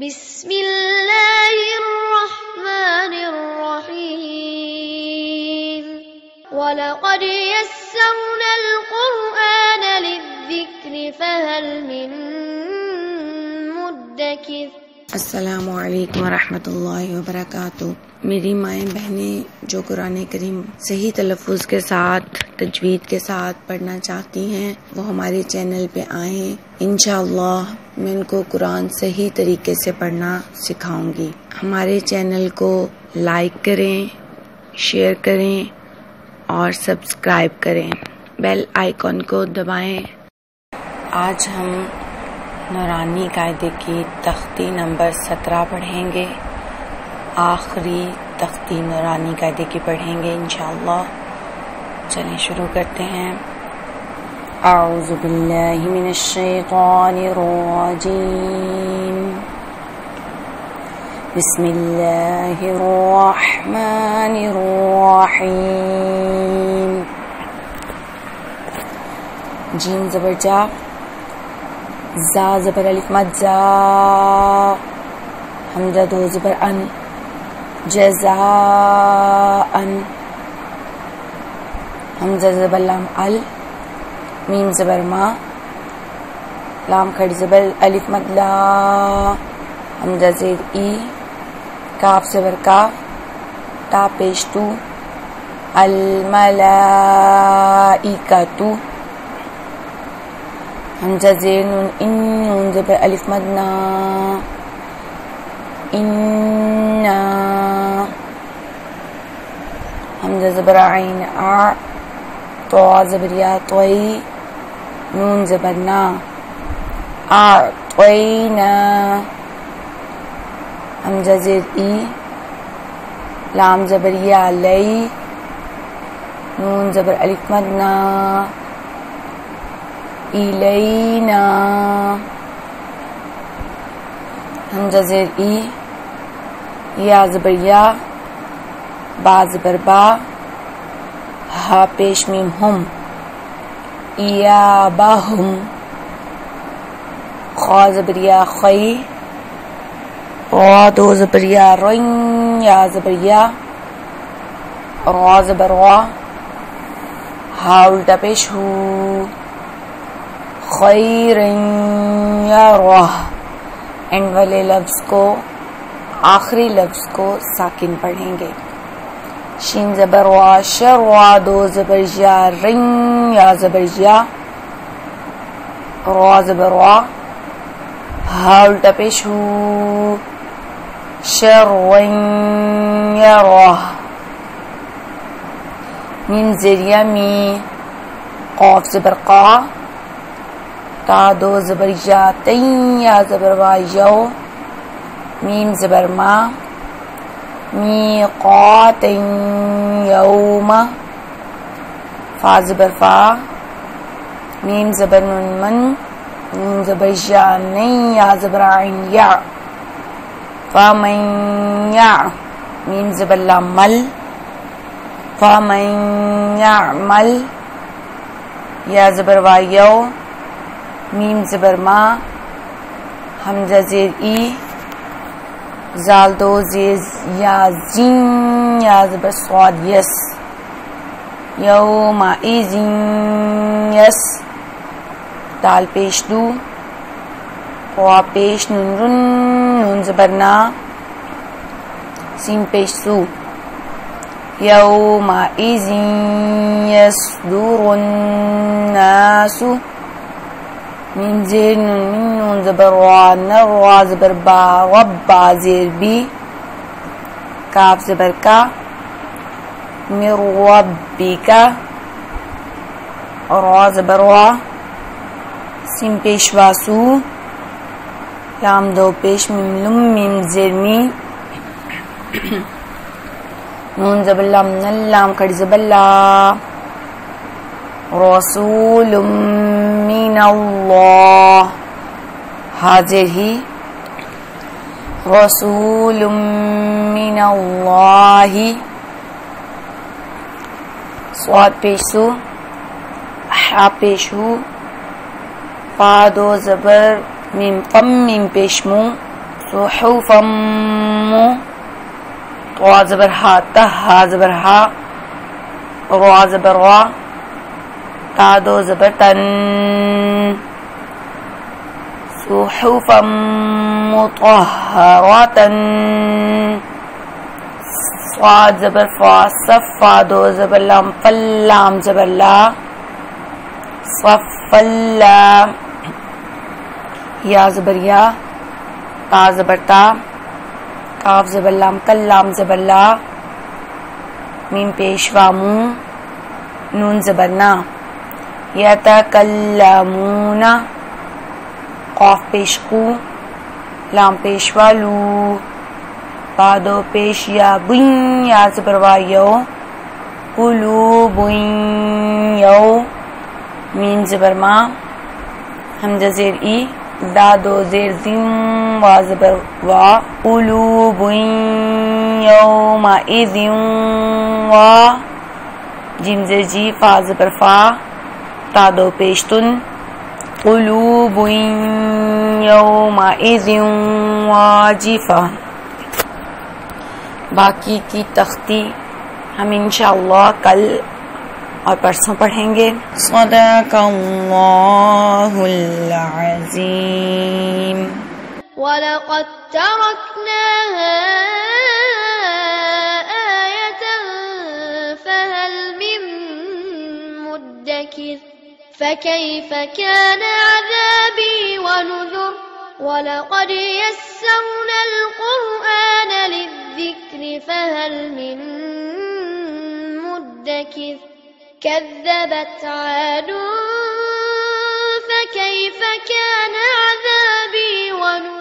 بسم اللہ الرحمن الرحیم وَلَقَدْ يَسَّرْنَا الْقُرْآنَ لِلذِّكْرِ فَهَلْ مِن مُدَّكِرٍ۔ السلام علیکم ورحمۃ اللہ وبرکاتہ۔ میری مائیں بہنیں جو قرآن کریم صحیح تلفظ کے ساتھ تجوید کے ساتھ پڑھنا چاہتی ہیں وہ ہمارے چینل پہ آئیں، انشاءاللہ میں ان کو قرآن صحیح طریقے سے پڑھنا سکھاؤں گی۔ ہمارے چینل کو لائک کریں، شیئر کریں اور سبسکرائب کریں، بیل آئیکن کو دبائیں۔ آج ہم نورانی قاعدے کی تختی نمبر 17 پڑھیں گے، آخری تختی نورانی قاعدے کی پڑھیں گے انشاءاللہ۔ چلیں شروع کرتے ہیں۔ اعوذ باللہ من الشیطان الرجیم، بسم اللہ الرحمن الرحیم۔ جیم زبر جا، زا زبر الف مد زا، حمزہ دو زبر ان، جزاءن، حمزہ زبر لام ال، میم زبر ما، لام کھڑی زبر الف مد لا، حمزہ زیر ای، کاف زبر کا، تا پیش تو، الملائکۃ، حمزہ زیر نون ان، نون زبر الف مد نا، اننا، حمزہ زبر عین ا، تو زبر یا طوی، نون زبر نا، اعطینا، حمزہ زیر ای، لام زبر یا لی، نون زبر الف مد نا، الینا، حمزہ زیر ای، یا زبر یا، با زبر با، ہا پیش میم ہم، ایابہم، خا زبر یا خی، را دو زبر یا رن، یا زبر یا، را زبر را، ہا الٹا پیش ہو، خیرن یرہ، اینڈ والے لفظ کو، آخری لفظ کو ساکن پڑھیں گے۔ شین زبر وا، شروا دو زبر یا رن، یا زبر یا، را زبر وا، ہا الٹا پیش ہو، شرون یرہ، میم زیریا می، قاف زبر قا، تا دو زبر یا تین، یا زبر وا یو، میم زبر ما، میقات یوم، فا زبر فا، میم زبر نون من، نون زبر یا نین، یا زبر عین یا، فمن یا، میم زبر لام مل، فمن یعمل، یا زبر وا یو، میم زبر ما، حمزہ زیر ای، زال دو زیر یا زین، یا زبر صاد یس، یوم ایزین یس، دال پیش دو، قوا پیش نون رن، نون زبر نا، سین پیش سو، یوم ایزین یصدر الناس، میم زیر نون من، نون زبر را، نروا زبر با، ربا زیر بی، کاف زبر کا، من ربک، را زبر وا، سین پیش واسو، لام دو پیش میم لم، میم زیر می، نون زبر لام نل، لام کھڑی زبر لا، رسول من اللہ، حاضر ہی، رسول من اللہ، صاد پیش سو، حا پیش ہو، فا دو زبر میم فم، میم پیش مو، صحفا طا زبر ہا تہ ہا زبر ہا را زبر را تا دو زبر تن صحفا مطهرة صاد زبر فا صفا دو زبر لام فلام زبر لا صفلا یا زبر یا تا زبر تا کاف زبر لام کلام زبر لا میم پیشوا مو نون زبر نا یتکلمون قاف پیش قو لام پیشوا لو بادو پیش یا بین یا زبر وا یو قلوب یو میم زبر ما حمزہ زیر ای دادو زیر زم وا زبر وا قلوب یومئذ وا جیم زیر جی فا زبر فا تا دو پیشتن قلوب یومئذ واجفہ. باقی کی تختی ہم انشاءاللہ کل اور پرسوں پڑھیں گے. صدق اللہ العظیم. وَلَقَدْ تَرَكْنَاهَا آيَةً فَهَلْ مِن مُدَّكِرٍ فَكَيْفَ كَانَ عَذَابِي وَنُذُرِ. وَلَقَدْ يَسَّرْنَا الْقُرْآنَ لِلذِّكْرِ فَهَلْ مِن مُدَّكِرٍ كَذَّبَتْ عَادٌ فَكَيْفَ كَانَ عَذَابِي وَنُذُرِ.